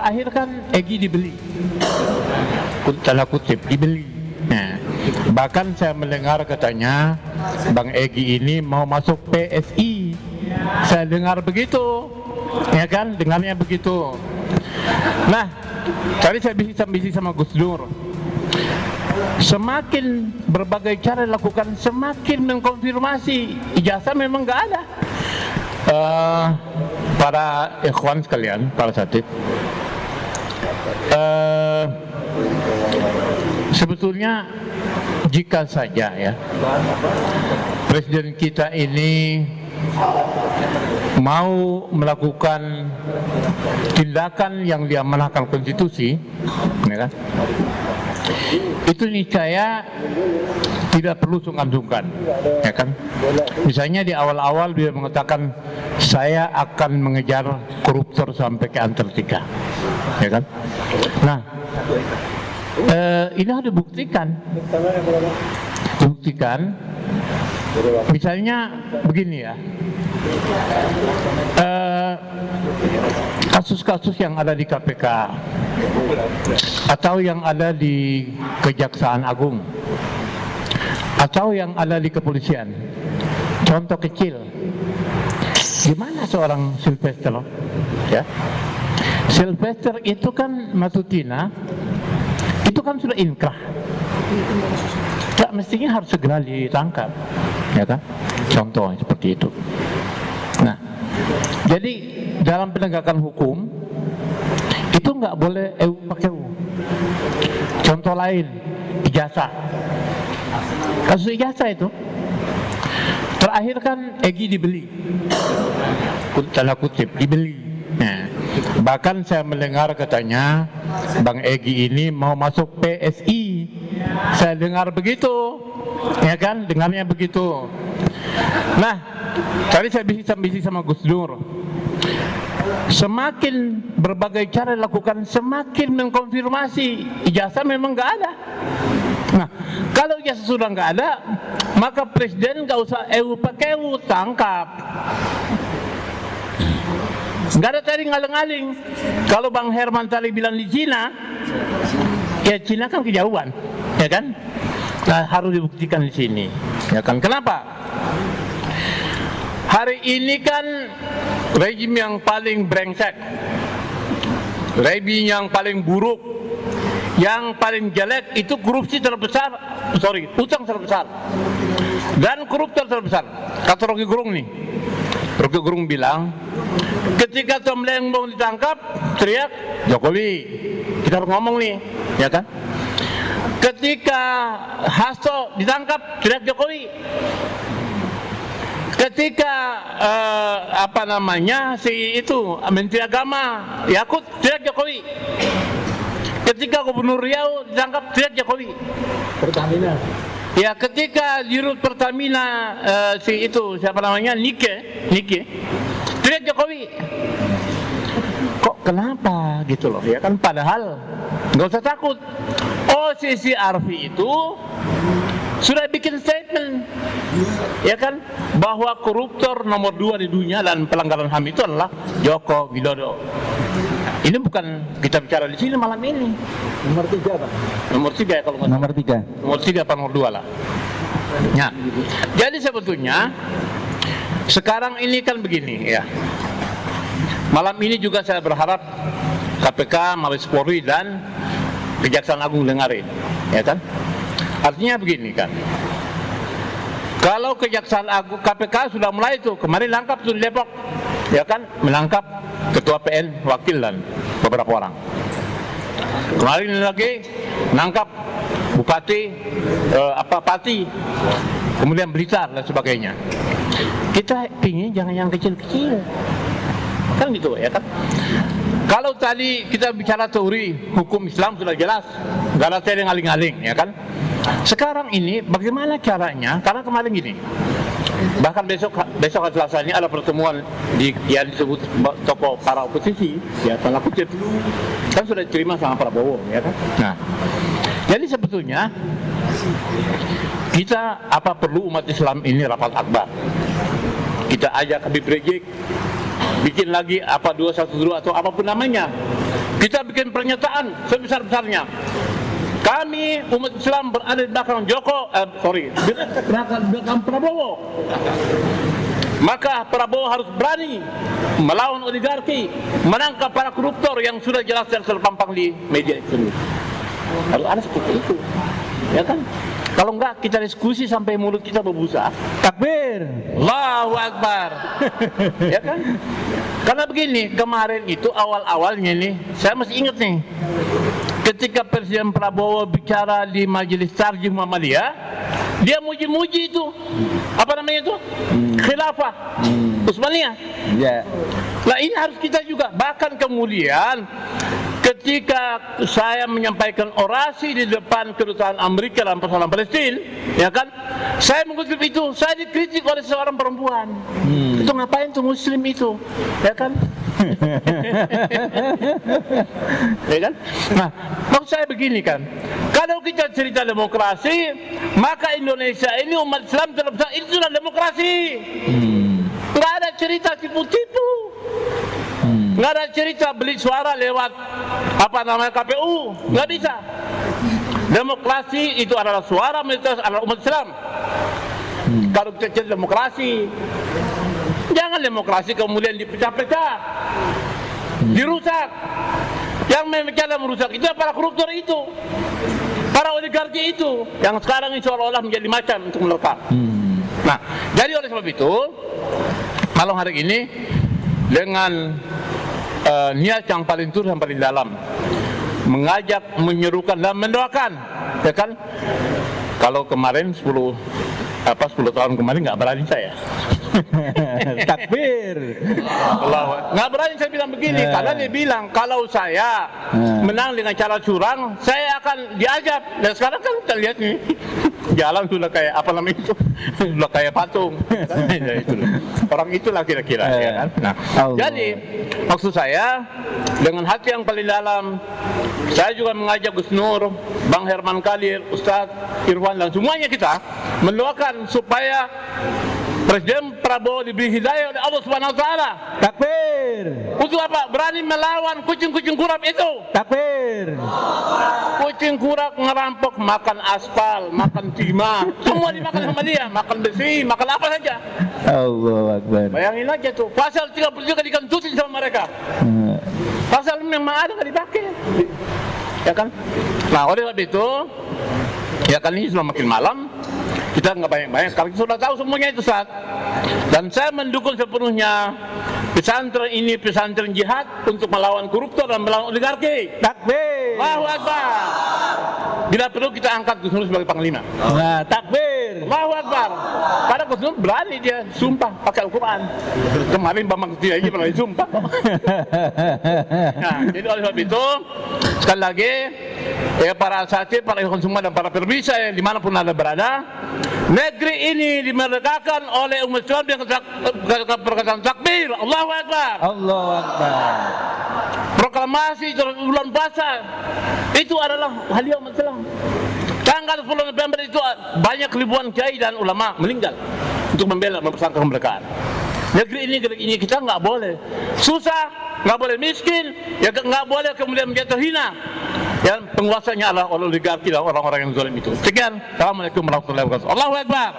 Terakhir kan Egy dibeli, tanda kutip dibeli. Nah, bahkan saya mendengar katanya Bang Egy ini mau masuk PSI. Saya dengar begitu, ya kan? Dengarnya begitu. Nah, tadi saya bisik sama Gus Dur. Semakin berbagai cara dilakukan, semakin mengkonfirmasi ijazah memang nggak ada. Para ikhwan sekalian, para satib, sebetulnya jika saja ya Presiden kita ini mau melakukan tindakan yang diamanahkan konstitusi, ya kan? Itu niscaya tidak perlu sungkan-sungkan, ya kan? Misalnya di awal-awal dia mengatakan saya akan mengejar koruptor sampai ke Antartika, ya kan? Nah, ini harus dibuktikan. Misalnya begini ya, kasus-kasus yang ada di KPK atau yang ada di Kejaksaan Agung atau yang ada di kepolisian. Contoh kecil, gimana seorang Sylvester, ya? Sylvester itu kan Matutina, itu kan sudah inkrah. Tak mestinya harus segera ditangkap, ya kan? Contoh seperti itu. Nah, jadi dalam penegakan hukum itu nggak boleh pakai U. Contoh lain, ijazah. Kasus ijazah itu terakhir kan Egy dibeli, tanda kutip dibeli. Nah, bahkan saya mendengar katanya Bang Egy ini mau masuk PSI. Saya dengar begitu, ya kan? Dengarnya begitu. Nah, tadi saya bisik sama Gus Dur. Semakin berbagai cara dilakukan, semakin mengkonfirmasi ijazah memang nggak ada. Nah, kalau ijazah sudah nggak ada, maka presiden nggak usah pakai tangkap. Nggak ada tadi ngaling-ngaling. Kalau Bang Herman tadi bilang di Cina, ya Cina kan kejauhan, ya kan? Nah, harus dibuktikan di sini, ya kan? Kenapa? Hari ini kan rejim yang paling brengsek, rejim yang paling buruk, yang paling jelek itu korupsi terbesar, utang terbesar, dan koruptor terbesar. Kata Rocky Gerung nih, Rocky Gerung bilang, ketika Tom Lembong ditangkap, teriak Jokowi. Kita harus ngomong nih, ya kan? Ketika Hasto ditangkap, teriak Jokowi. Ketika si itu Menteri Agama Yakut, teriak Jokowi. Ketika Gubernur Riau ditangkap, teriak Jokowi. Pertamina. Ya, ketika dirut Pertamina Nike, teriak Jokowi. Kok kenapa gitu loh, ya kan? Padahal nggak usah takut. OCC Arfi itu sudah bikin statement, ya kan, bahwa koruptor nomor 2 di dunia dan pelanggaran HAM itu adalah Joko Widodo. Ini bukan kita bicara di sini malam ini. Nomor 3, Pak. Nomor 3 ya kalau nggak salah. Nomor 3. Nomor 3 apa nomor 2 lah. Nah, jadi sebetulnya sekarang ini kan begini ya. Malam ini juga saya berharap KPK, Mabes Polri dan Kejaksaan Agung dengarin, ya kan? Artinya begini kan, kalau Kejaksaan Agung, KPK sudah mulai itu, kemarin langkap tuh di Depok, ya kan, menangkap Ketua PN, wakil dan beberapa orang. Kemarin lagi nangkap Bupati, Pati, kemudian Blitar dan sebagainya. Kita pingin jangan yang kecil-kecil, kan gitu ya kan. Kalau tadi kita bicara teori hukum Islam sudah jelas, nggak ada tadi ngaling-ngaling, ya kan. Sekarang ini bagaimana caranya? Karena kemarin gini, bahkan besok Selasa ini ada pertemuan yang disebut tokoh para oposisi, ya tanda kutip, kan sudah diterima sama Prabowo, ya kan. Nah, jadi sebetulnya kita perlu umat Islam ini rapat akbar. Kita ajak Habib Rizik, bikin lagi apa 212 atau apapun namanya. Kita bikin pernyataan sebesar-besarnya. Kami umat Islam berada di belakang belakang Prabowo. Maka Prabowo harus berani melawan oligarki, menangkap para koruptor yang sudah jelas dan terpampang di media itu. Harus ada seperti itu, ya kan? Kalau enggak kita diskusi sampai mulut kita berbusa. Takbir. Allahu Akbar. Ya kan? Karena begini, kemarin itu awal-awalnya nih, saya masih ingat nih, ketika Presiden Prabowo bicara di Majelis Tarjih Muhammadiyah, dia muji-muji itu, apa namanya itu? Khilafah Utsmaniyah. Ya. Nah ini harus kita juga. Bahkan kemudian ketika saya menyampaikan orasi di depan kedutaan Amerika dalam persoalan Palestina, ya kan, saya mengutip itu, saya dikritik oleh seorang perempuan. Itu ngapain tuh Muslim itu, ya kan? Ya kan? Nah, maksud saya begini kan, kalau kita cerita demokrasi, maka Indonesia ini umat Islam terbesar, itu adalah demokrasi. Nggak ada cerita tipu-tipu. Nggak ada cerita beli suara lewat apa namanya KPU, nggak bisa. Demokrasi itu adalah suara mayoritas adalah umat Islam. Kalau kita cerita demokrasi, jangan demokrasi kemudian dipecah-pecah, dirusak. Yang memecah dan merusak itu para koruptor itu, para oligarki itu, yang sekarang ini seolah-olah menjadi macam untuk melekat. Nah, jadi oleh sebab itu, malam hari ini dengan niat yang paling tulus dan paling dalam, mengajak, menyerukan dan mendoakan, ya kan? Kalau kemarin 10 tahun kemarin nggak berani saya. Takbir. Nggak berani saya bilang begini, karena dia bilang kalau saya menang dengan cara curang, saya akan diajak. Dan sekarang kan kita lihat nih, jalan sudah kayak apa namanya itu, sudah kayak patung. Orang itulah kira-kira, ya kan? Nah, jadi maksud saya dengan hati yang paling dalam, saya juga mengajak Gus Nur, Bang Herman Kalir, Ustadz Irwan dan semuanya kita mendoakan supaya Presiden Prabowo diberi hidayah oleh Allah Subhanahu wa taala. Takbir. Untuk apa? Berani melawan kucing-kucing kurap itu. Takbir. Kucing kurap ngerampok, makan aspal, makan timah, semua dimakan sama dia, makan besi, makan apa saja. Allahu Akbar. Bayangin aja tuh, pasal 33 dikentutin sama mereka. Pasal memang ada nggak dipakai, ya kan? Nah, oleh sebab itu, ya kan ini sudah makin malam. Kita nggak banyak-banyak, kalau kita sudah tahu semuanya itu saat. Dan saya mendukung sepenuhnya pesantren ini pesantren jihad untuk melawan koruptor dan melawan oligarki. Takbir. Allahu Akbar. Bila perlu kita angkat Gus Nur sebagai panglima. Nah, takbir. Allahu Akbar. Karena Gus Nur berani dia sumpah pakai Al-Quran. Kemarin Bambang Setia aja berani sumpah. Nah, jadi oleh sebab itu sekali lagi ya para asatid, para ikhwan semua dan para perbisa yang dimanapun anda berada, negeri ini dimerdekakan oleh umat Islam dengan perkataan takbir. Allahu Akbar. Allahu Akbar. Proklamasi bulan puasa itu adalah hadiah umat Islam. Tanggal 10 November itu banyak ribuan kiai dan ulama meninggal untuk membela mempersangka kemerdekaan. Negeri ini kita nggak boleh susah, nggak boleh miskin, ya nggak boleh kemudian menjadi terhina. Dan penguasanya adalah oligarki dan orang-orang yang zalim itu. Sekian. Assalamualaikum warahmatullahi wabarakatuh. Allahu Akbar.